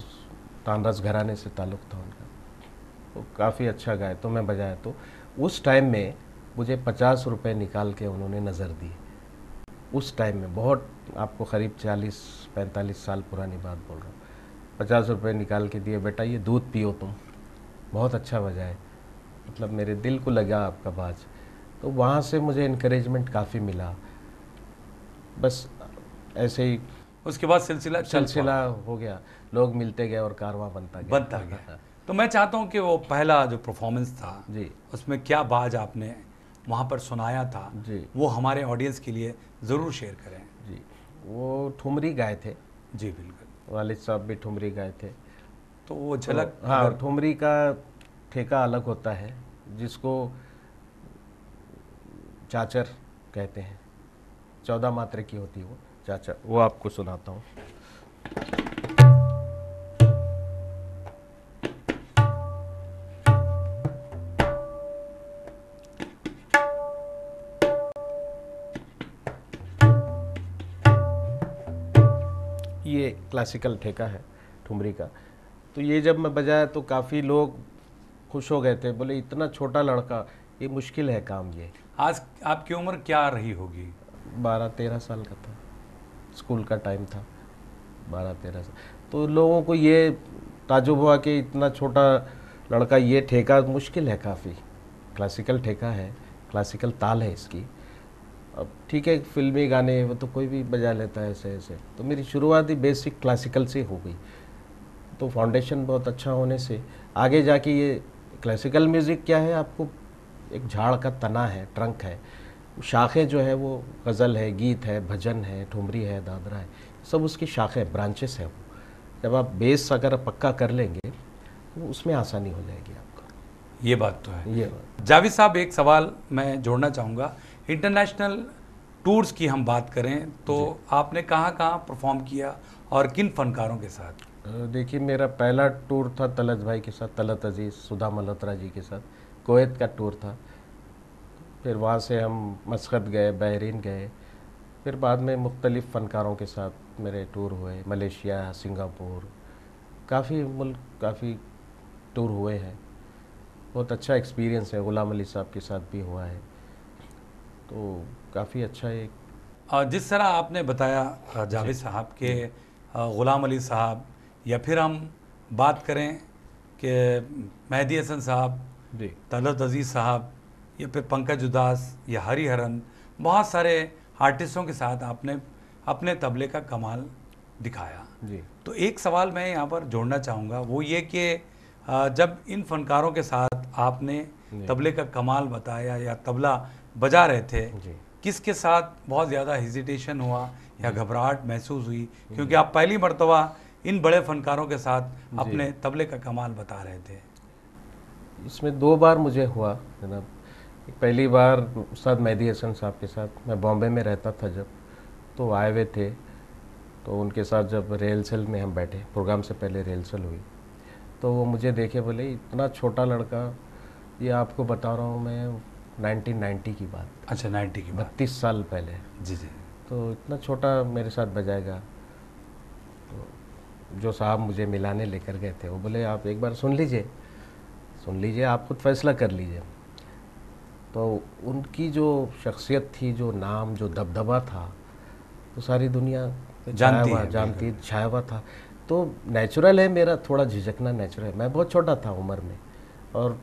तानरस घराने से ताल्लुक़ था उनका, तो काफ़ी अच्छा गाए। तो मैं बजाया, तो उस टाइम में मुझे 50 रुपये निकाल के उन्होंने नज़र दिए। उस टाइम में, बहुत, आपको करीब 40-45 साल पुरानी बात बोल रहा हूँ, 50 रुपये निकाल के दिए, बेटा ये दूध पियो तुम, बहुत अच्छा बजाए। मतलब मेरे दिल को लगा आपका बाज। तो वहाँ से मुझे इनकरेजमेंट काफ़ी मिला। बस ऐसे ही उसके बाद सिलसिला हो गया, लोग मिलते गए और कारवां बनता गया। तो मैं चाहता हूँ कि वो पहला जो परफॉर्मेंस था जी, उसमें क्या बाज आपने वहाँ पर सुनाया था जी, वो हमारे ऑडियंस के लिए ज़रूर शेयर करें। जी, वो ठुमरी गाए थे। जी बिल्कुल, वालिद साहब भी ठुमरी गाए थे। तो वो झलक, तो, हाँ, ठुमरी का ठेका अलग होता है, जिसको चाचर कहते हैं, 14 मात्रे की होती है वो चाचर, वो आपको सुनाता हूँ। ये क्लासिकल ठेका है ठुमरी का। तो ये जब मैं बजाया तो काफ़ी लोग खुश हो गए थे, बोले इतना छोटा लड़का, ये मुश्किल है काम ये। आज आपकी उम्र क्या रही होगी? 12-13 साल का था, स्कूल का टाइम था, 12-13 साल। तो लोगों को ये ताजुब हुआ कि इतना छोटा लड़का, ये ठेका मुश्किल है काफ़ी, क्लासिकल ठेका है, क्लासिकल ताल है इसकी। अब ठीक है, फिल्मी गाने वो तो कोई भी बजा लेता है ऐसे ऐसे। तो मेरी शुरुआत ही बेसिक क्लासिकल से हो गई, तो फाउंडेशन बहुत अच्छा होने से आगे जाके ये क्लासिकल म्यूज़िक क्या है, आपको एक झाड़ का तना है, ट्रंक है, शाखें जो है वो गज़ल है, गीत है, भजन है, ठुमरी है, दादरा है, सब उसकी शाखें, ब्रांचेस हैं। वो जब आप बेस अगर पक्का कर लेंगे तो उसमें आसानी हो जाएगी आपको। ये बात तो है। ये बात। जावेद साहब, एक सवाल मैं जोड़ना चाहूँगा, इंटरनेशनल टूर्स की हम बात करें तो आपने कहाँ कहाँ परफॉर्म किया और किन फनकारों के साथ? देखिए, मेरा पहला टूर था तलत भाई के साथ, तलत अजीज़, सुधा मल्होत्रा जी के साथ, कुवैत का टूर था। फिर वहाँ से हम मस्कत गए, बहरीन गए, फिर बाद में मुख्तलिफ़ फ़नकारों के साथ मेरे टूर हुए, मलेशिया, सिंगापुर, काफ़ी मुल्क, काफ़ी टूर हुए हैं। बहुत अच्छा एक्सपीरियंस है, ग़ुलाम अली साहब के साथ भी हुआ है, तो काफ़ी अच्छा है। जिस तरह आपने बताया जावेद साहब के ग़ुलाम अली साहब, या फिर हम बात करें कि मेहदी हसन साहब, जी, तलत अजीज़ साहब, या फिर पंकज उदास या हरिहरन, बहुत सारे आर्टिस्टों के साथ आपने अपने तबले का कमाल दिखाया। जी। तो एक सवाल मैं यहाँ पर जोड़ना चाहूँगा, वो ये कि जब इन फनकारों के साथ आपने तबले का कमाल बताया या तबला बजा रहे थे, किसके साथ बहुत ज़्यादा हेजिटेशन हुआ या घबराहट महसूस हुई? क्योंकि आप पहली मर्तबा इन बड़े फनकारों के साथ अपने तबले का कमाल बता रहे थे। इसमें 2 बार मुझे हुआ जनाब। पहली बार उस्ताद मेहदी हसन साहब के साथ, मैं बॉम्बे में रहता था जब, तो आए हुए थे, तो उनके साथ जब रिहर्सल में हम बैठे, प्रोग्राम से पहले रिहर्सल हुई, तो वो मुझे देखे बोले, इतना छोटा लड़का, ये आपको बता रहा हूँ मैं 1990 की बात। अच्छा, 90 की बात। 32 साल पहले। जी जी। तो इतना छोटा मेरे साथ बजाएगा। तो जो साहब मुझे मिलाने लेकर गए थे, वो बोले आप एक बार सुन लीजिए, आप खुद फैसला कर लीजिए। तो उनकी जो शख्सियत थी, जो नाम, जो दबदबा था, तो सारी दुनिया जानती छाया हुआ था। तो नेचुरल है, मेरा थोड़ा झिझकना नेचुरल है। मैं बहुत छोटा था उम्र में, और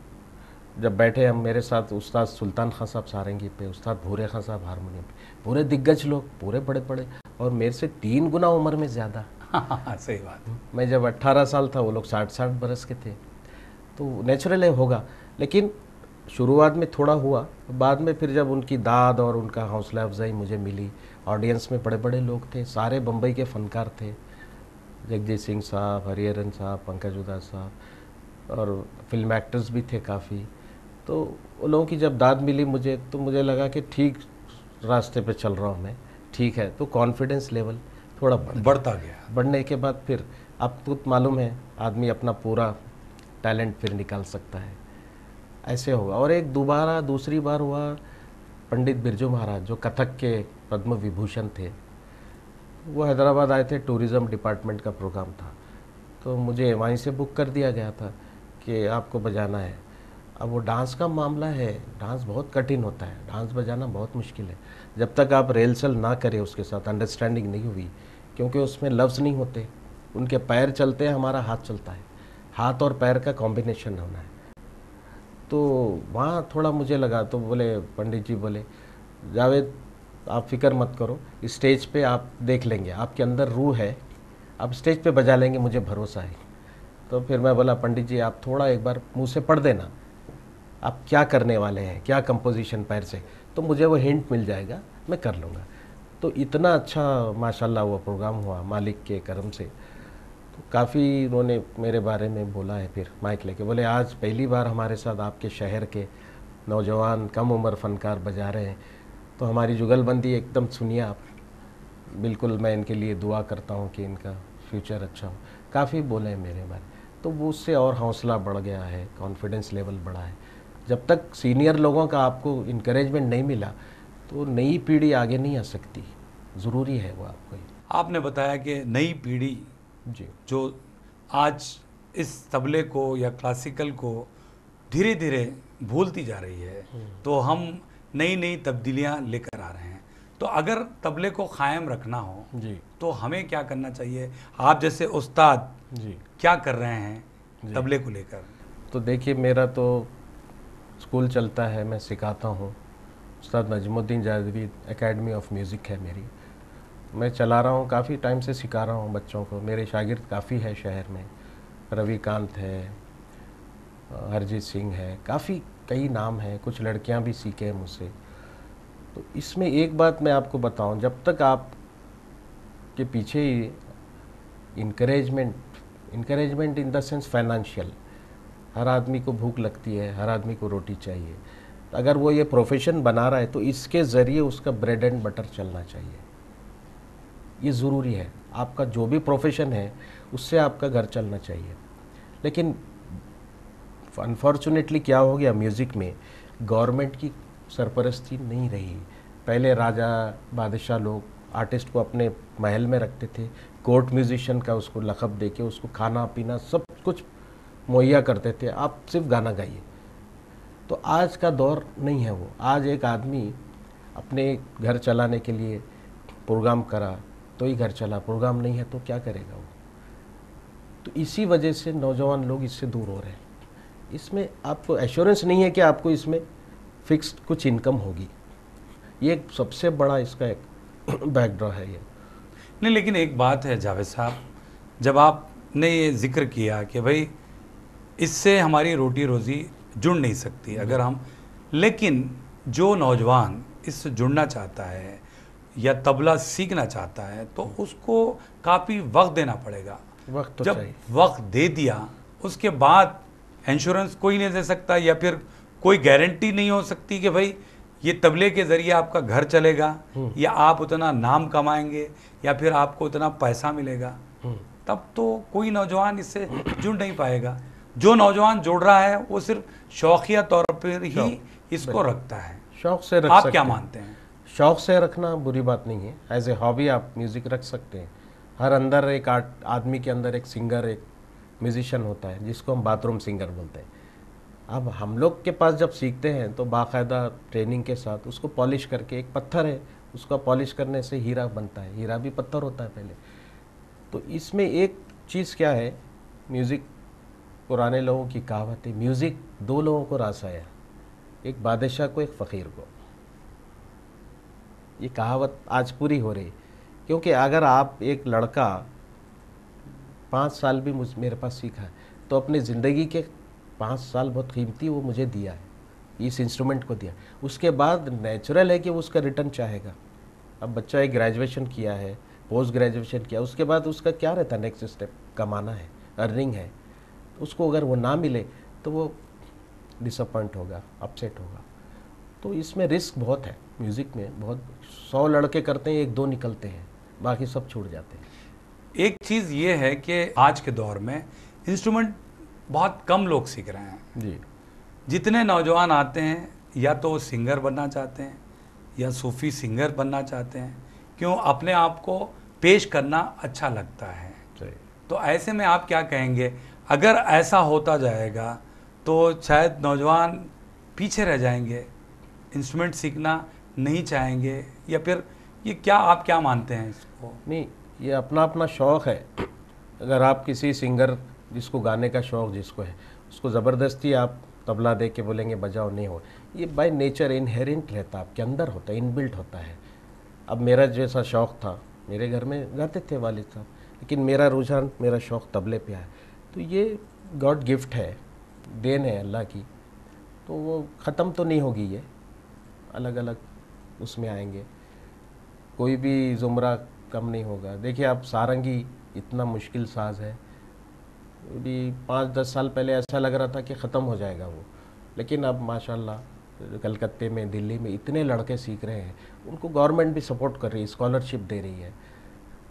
जब बैठे हम, मेरे साथ उस्ताद सुल्तान खां साहब सारंगी पे, उस्ताद भूरे खां साहब हारमोनियम पे, पूरे दिग्गज लोग, पूरे बड़े बड़े, और मेरे से 3 गुना उम्र में ज़्यादा। सही बात। मैं जब 18 साल था, वो लोग 60 बरस के थे। तो नेचुरल है, होगा। लेकिन शुरुआत में थोड़ा हुआ, बाद में फिर जब उनकी दाद और उनका हौसला अफजाई मुझे मिली, ऑडियंस में बड़े बड़े लोग थे, सारे बम्बई के फनकार थे, जगजीत सिंह साहब, हरिहरन साहब, पंकज उदास साहब, और फिल्म एक्टर्स भी थे काफ़ी। तो उन लोगों की जब दाद मिली मुझे, तो मुझे लगा कि ठीक रास्ते पे चल रहा हूँ मैं, ठीक है। तो कॉन्फिडेंस लेवल थोड़ा बढ़ता गया। बढ़ने के बाद फिर आपको मालूम है, आदमी अपना पूरा टैलेंट फिर निकाल सकता है, ऐसे होगा। और एक दूसरी बार हुआ, पंडित बिरजू महाराज, जो कथक के पद्म विभूषण थे, वो हैदराबाद आए थे, टूरिज़्म डिपार्टमेंट का प्रोग्राम था, तो मुझे वहीं से बुक कर दिया गया था कि आपको बजाना है। अब वो डांस का मामला है, डांस बहुत कठिन होता है, डांस बजाना बहुत मुश्किल है। जब तक आप रिहर्सल ना करें, उसके साथ अंडरस्टैंडिंग नहीं हुई, क्योंकि उसमें लफ्ज़ नहीं होते, उनके पैर चलते हैं, हमारा हाथ चलता है, हाथ और पैर का कॉम्बिनेशन होना है। तो वहाँ थोड़ा मुझे लगा, तो बोले पंडित जी, बोले जावेद आप फिक्र मत करो, स्टेज पे आप देख लेंगे, आपके अंदर रूह है, आप स्टेज पे बजा लेंगे, मुझे भरोसा है। तो फिर मैं बोला, पंडित जी आप थोड़ा एक बार मुंह से पढ़ देना, आप क्या करने वाले हैं, क्या कंपोजिशन पैर से, तो मुझे वो हिंट मिल जाएगा, मैं कर लूँगा। तो इतना अच्छा माशाल्लाह वो प्रोग्राम हुआ मालिक के करम से। तो काफ़ी उन्होंने मेरे बारे में बोला है, फिर माइक लेके बोले, आज पहली बार हमारे साथ आपके शहर के नौजवान कम उम्र फनकार बजा रहे हैं, तो हमारी जुगलबंदी एकदम सुनिए आप, बिल्कुल मैं इनके लिए दुआ करता हूँ कि इनका फ्यूचर अच्छा हो। काफ़ी बोले मेरे बारे, तो वो उससे और हौसला बढ़ गया है, कॉन्फिडेंस लेवल बढ़ा है। जब तक सीनियर लोगों का आपको इनकरेजमेंट नहीं मिला, तो नई पीढ़ी आगे नहीं आ सकती, ज़रूरी है वो आपको। आपने बताया कि नई पीढ़ी जी, जो आज इस तबले को या क्लासिकल को धीरे धीरे भूलती जा रही है, तो हम नई नई तब्दीलियां लेकर आ रहे हैं। तो अगर तबले को कायम रखना हो जी, तो हमें क्या करना चाहिए? आप जैसे उस्ताद जी, क्या कर रहे हैं तबले को लेकर? तो देखिए, मेरा तो स्कूल चलता है, मैं सिखाता हूँ, उस्ताद नजमुद्दीन जादवी एकेडमी ऑफ म्यूज़िक है मेरी, मैं चला रहा हूँ, काफ़ी टाइम से सिखा रहा हूँ बच्चों को। मेरे शागिर्द काफ़ी है शहर में, रविकांत है, हरजीत सिंह है, काफ़ी कई नाम हैं, कुछ लड़कियाँ भी सीखे हैं मुझसे। तो इसमें एक बात मैं आपको बताऊँ, जब तक आप के पीछे encouragement in the sense financial, हर आदमी को भूख लगती है, हर आदमी को रोटी चाहिए, तो अगर वो ये प्रोफेशन बना रहा है तो इसके ज़रिए उसका ब्रेड एंड बटर चलना चाहिए, ये ज़रूरी है। आपका जो भी प्रोफेशन है उससे आपका घर चलना चाहिए। लेकिन अनफॉर्चुनेटली क्या हो गया, म्यूज़िक में गवर्नमेंट की सरपरस्ती नहीं रही। पहले राजा बादशाह लोग आर्टिस्ट को अपने महल में रखते थे, कोर्ट म्यूजिशियन का उसको लक़ब देके उसको खाना पीना सब कुछ मुहैया करते थे, आप सिर्फ गाना गाइए। तो आज का दौर नहीं है वो। आज एक आदमी अपने घर चलाने के लिए प्रोग्राम करा तो ही घर चला, प्रोग्राम नहीं है तो क्या करेगा वो। तो इसी वजह से नौजवान लोग इससे दूर हो रहे हैं। इसमें आपको एश्योरेंस नहीं है कि आपको इसमें फिक्स्ड कुछ इनकम होगी, ये एक सबसे बड़ा इसका एक बैकड्रॉ है ये। नहीं, लेकिन एक बात है जावेद साहब, जब आपने ये जिक्र किया कि भाई इससे हमारी रोटी रोज़ी जुड़ नहीं सकती अगर हम, लेकिन जो नौजवान इससे जुड़ना चाहता है या तबला सीखना चाहता है तो उसको काफ़ी वक्त देना पड़ेगा। वक्त तो जब चाहिए। वक्त दे दिया उसके बाद इंश्योरेंस कोई नहीं दे सकता, या फिर कोई गारंटी नहीं हो सकती कि भाई ये तबले के ज़रिए आपका घर चलेगा या आप उतना नाम कमाएंगे या फिर आपको उतना पैसा मिलेगा, तब तो कोई नौजवान इससे जुड़ नहीं पाएगा। जो नौजवान जुड़ रहा है वो सिर्फ शौकिया तौर पर ही इसको रखता है। शौक से रख आप सकते क्या हैं। मानते हैं? शौक से रखना बुरी बात नहीं है। एज ए हॉबी आप म्यूज़िक रख सकते हैं। हर अंदर एक आदमी के अंदर एक सिंगर, एक म्यूजिशियन होता है जिसको हम बाथरूम सिंगर बोलते हैं। अब हम लोग के पास जब सीखते हैं तो बाकायदा ट्रेनिंग के साथ उसको पॉलिश करके, एक पत्थर है उसका पॉलिश करने से हीरा बनता है। हीरा भी पत्थर होता है पहले। तो इसमें एक चीज़ क्या है, म्यूज़िक, पुराने लोगों की कहावत है, म्यूज़िक दो लोगों को रास आया, एक बादशाह को, एक फ़कीर को। ये कहावत आज पूरी हो रही, क्योंकि अगर आप, एक लड़का 5 साल भी मेरे पास सीखा है तो अपनी ज़िंदगी के 5 साल बहुत कीमती वो मुझे दिया है, इस इंस्ट्रूमेंट को दिया। उसके बाद नेचुरल है कि वो उसका रिटर्न चाहेगा। अब बच्चा एक ग्रेजुएशन किया है, पोस्ट ग्रेजुएशन किया, उसके बाद उसका क्या रहता है नेक्स्ट स्टेप? कमाना है, अर्निंग है। उसको अगर वो ना मिले तो वो डिसअपॉइंट होगा, अपसेट होगा। तो इसमें रिस्क बहुत है म्यूज़िक में। बहुत 100 लड़के करते हैं, 1-2 निकलते हैं, बाकी सब छूट जाते हैं। एक चीज़ ये है कि आज के दौर में इंस्ट्रूमेंट बहुत कम लोग सीख रहे हैं जी। जितने नौजवान आते हैं या तो वो सिंगर बनना चाहते हैं या सूफ़ी सिंगर बनना चाहते हैं। क्यों? अपने आप को पेश करना अच्छा लगता है। सही। तो ऐसे में आप क्या कहेंगे? अगर ऐसा होता जाएगा तो शायद नौजवान पीछे रह जाएंगे, इंस्ट्रूमेंट सीखना नहीं चाहेंगे, या फिर ये क्या, आप क्या मानते हैं इसको? नहीं, ये अपना अपना शौक़ है। अगर आप किसी सिंगर, जिसको गाने का शौक़ जिसको है, उसको ज़बरदस्ती आप तबला दे के बोलेंगे बजाओ, नहीं हो। ये बाय नेचर इनहेरेंट रहता है, आपके अंदर होता है, इनबिल्ट होता है। अब मेरा जैसा शौक़ था, मेरे घर में गाते थे वालिद साहब, लेकिन मेरा रुझान, मेरा शौक़ तबले पे है। तो ये गॉड गिफ्ट है, देन है अल्लाह की। तो वो ख़त्म तो नहीं होगी, ये अलग अलग उसमें आएंगे, कोई भी ज़ुमरा कम नहीं होगा। देखिए आप, सारंगी इतना मुश्किल साज है, अभी 5-10 साल पहले ऐसा लग रहा था कि ख़त्म हो जाएगा वो, लेकिन अब माशाल्लाह कलकत्ते में, दिल्ली में इतने लड़के सीख रहे हैं। उनको गवर्नमेंट भी सपोर्ट कर रही है, स्कॉलरशिप दे रही है।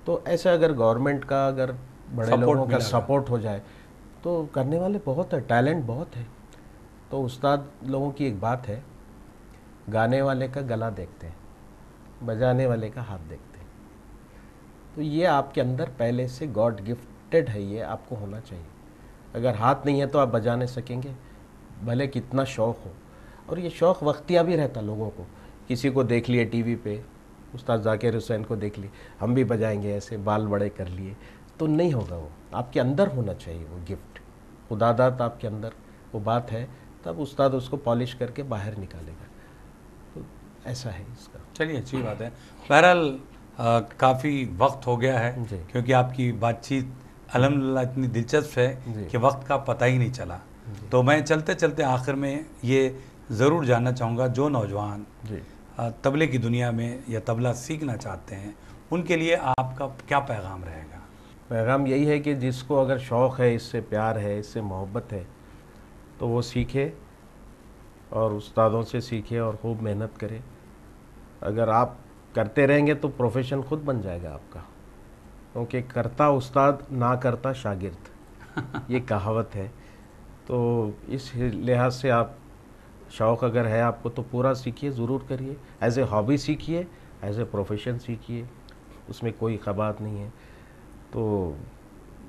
तो ऐसे अगर गवर्नमेंट का, अगर बड़े लोगों का सपोर्ट हो जाए तो करने वाले बहुत है, टैलेंट बहुत है। तो उस्ताद लोगों की एक बात है, गाने वाले का गला देखते हैं, बजाने वाले का हाथ देखते हैं। तो ये आपके अंदर पहले से गॉड गिफ्टेड है, ये आपको होना चाहिए। अगर हाथ नहीं है तो आप बजा नहीं सकेंगे, भले कितना शौक़ हो। और ये शौक़ वक्तिया भी रहता लोगों को। किसी को देख लिए टीवी पे, उस्ताद जाकिर हुसैन को देख लिए, हम भी बजाएंगे, ऐसे बाल बड़े कर लिए, तो नहीं होगा। वो आपके अंदर होना चाहिए, वो गिफ्ट, खुदादात आपके अंदर वो बात है, तब उस्ताद उसको पॉलिश करके बाहर निकालेगा। तो ऐसा है इसका। चलिए, अच्छी बात है। बहरहाल काफ़ी वक्त हो गया है, क्योंकि आपकी बातचीत अल्हम्दुलिल्लाह इतनी दिलचस्प है कि वक्त का पता ही नहीं चला। तो मैं चलते चलते आखिर में ये ज़रूर जानना चाहूँगा, जो नौजवान तबले की दुनिया में या तबला सीखना चाहते हैं, उनके लिए आपका क्या पैगाम रहेगा? पैगाम यही है कि जिसको अगर शौक़ है, इससे प्यार है, इससे मोहब्बत है, तो वो सीखे और उस्तादों से सीखे और खूब मेहनत करे। अगर आप करते रहेंगे तो प्रोफेशन खुद बन जाएगा आपका, क्योंकि करता उस्ताद, ना करता शागिर्द, ये कहावत है। तो इस लिहाज से आप, शौक़ अगर है आपको तो पूरा सीखिए, ज़रूर करिए। एज ए हॉबी सीखिए, एज ए प्रोफेशन सीखिए, उसमें कोई ख़बात नहीं है। तो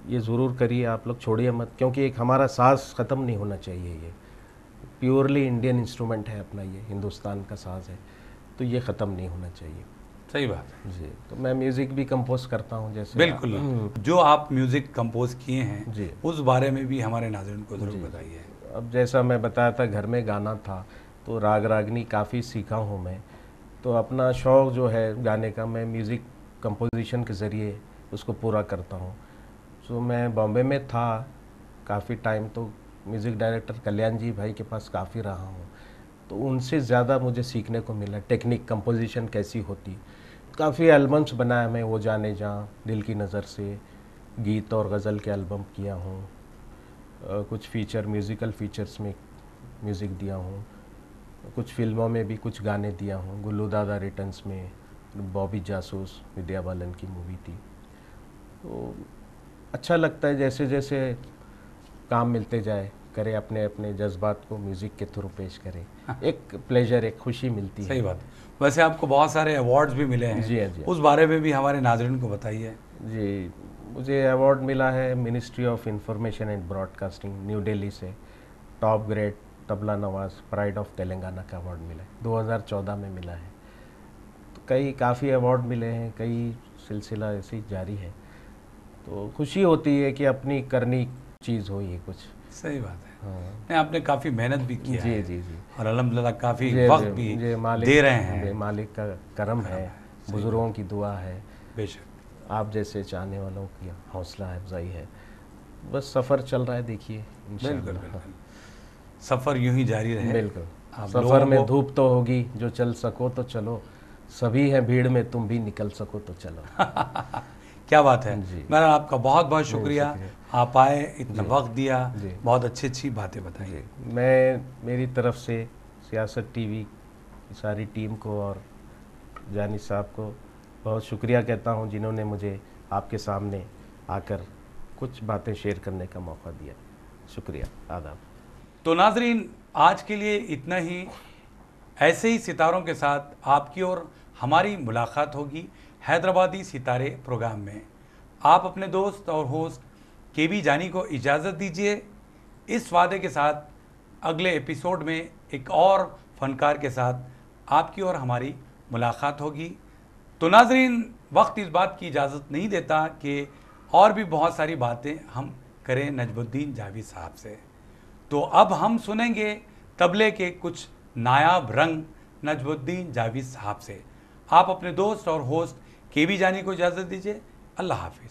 ये ज़रूर करिए आप लोग, छोड़िए मत, क्योंकि एक हमारा साज़ ख़त्म नहीं होना चाहिए। ये प्योरली इंडियन इंस्ट्रूमेंट है अपना, ये हिंदुस्तान का साज़ है, तो ये ख़त्म नहीं होना चाहिए। सही बात है जी। तो मैं म्यूज़िक भी कंपोज करता हूँ, जैसे बिल्कुल। जो आप म्यूज़िक कंपोज किए हैं जी, उस बारे में भी हमारे नाज़रीन को ज़रूर बताइए। अब जैसा मैं बताया था, घर में गाना था, तो राग रागनी काफ़ी सीखा हूँ मैं। तो अपना शौक़ जो है गाने का, मैं म्यूज़िक कंपोजिशन के ज़रिए उसको पूरा करता हूँ। तो मैं बॉम्बे में था काफ़ी टाइम, तो म्यूज़िक डायरेक्टर कल्याण जी भाई के पास काफ़ी रहा हूँ। तो उनसे ज़्यादा मुझे सीखने को मिला, टेक्निक, कंपोजिशन कैसी होती। काफ़ी एल्बम्स बनाया मैं, वो जाने जहाँ, दिल की नज़र से, गीत और गज़ल के एल्बम किया हूँ। कुछ फीचर, म्यूज़िकल फीचर्स में म्यूज़िक दिया हूँ, कुछ फिल्मों में भी कुछ गाने दिया हूँ। गुल्लू दादा रिटर्न्स में, बॉबी जासूस विद्या बालन की मूवी थी। तो अच्छा लगता है जैसे जैसे काम मिलते जाए, करे अपने अपने जज्बात को म्यूज़िक के थ्रू पेश करें। एक प्लेजर, एक खुशी मिलती है। सही बात। वैसे आपको बहुत सारे अवार्ड्स भी मिले हैं। जी हाँ, जी हाँ। उस बारे में भी हमारे नाज़रीन को बताइए। जी, मुझे अवार्ड मिला है ministry of information and broadcasting new Delhi से, टॉप ग्रेड तबला नवाज प्राइड ऑफ तेलंगाना का अवार्ड मिला है, 2014 में मिला है। तो कई काफ़ी अवार्ड मिले हैं, कई सिलसिला ऐसे ही जारी है। तो खुशी होती है कि अपनी करनी चीज़ हो ये कुछ। सही बात है। हाँ नहीं, आपने काफ़ी मेहनत भी की जी है जी जी। और अल्हम्दुलिल्लाह काफ़ी ये वक्त भी ये मालिक दे रहे हैं। ये मालिक का करम है, बुजुर्गों की दुआ है, बेशक। आप जैसे चाहने वालों की हौसला अफजाई है। बस सफ़र चल रहा है, देखिए बिल्कुल इंशाअल्लाह। बिल्कुल। सफ़र यूं ही जारी रहे। बिल्कुल। आप सफ़र लोगों में को- धूप तो होगी, जो चल सको तो चलो, सभी हैं भीड़ में, तुम भी निकल सको तो चलो। क्या बात है। जी। मेरा आपका बहुत बहुत शुक्रिया, आप आए, इतना वक्त दिया, जी। बहुत अच्छी अच्छी बातें बताई। जी, मैं मेरी तरफ से सियासत टीवी की सारी टीम को और जानी साहब को बहुत शुक्रिया कहता हूं, जिन्होंने मुझे आपके सामने आकर कुछ बातें शेयर करने का मौका दिया। शुक्रिया, आदाब। तो नाजरीन, आज के लिए इतना ही। ऐसे ही सितारों के साथ आपकी और हमारी मुलाकात होगी हैदराबादी सितारे प्रोग्राम में। आप अपने दोस्त और होस्ट केबी जानी को इजाज़त दीजिए, इस वादे के साथ अगले एपिसोड में एक और फनकार के साथ आपकी और हमारी मुलाकात होगी। तो नाजरीन, वक्त इस बात की इजाज़त नहीं देता कि और भी बहुत सारी बातें हम करें नजमुद्दीन जावेद साहब से। तो अब हम सुनेंगे तबले के कुछ नायाब रंग नजमुद्दीन जावेद साहब से। आप अपने दोस्त और होस्ट केबी जानी को इजाज़त दीजिए। अल्लाह हाफिज़।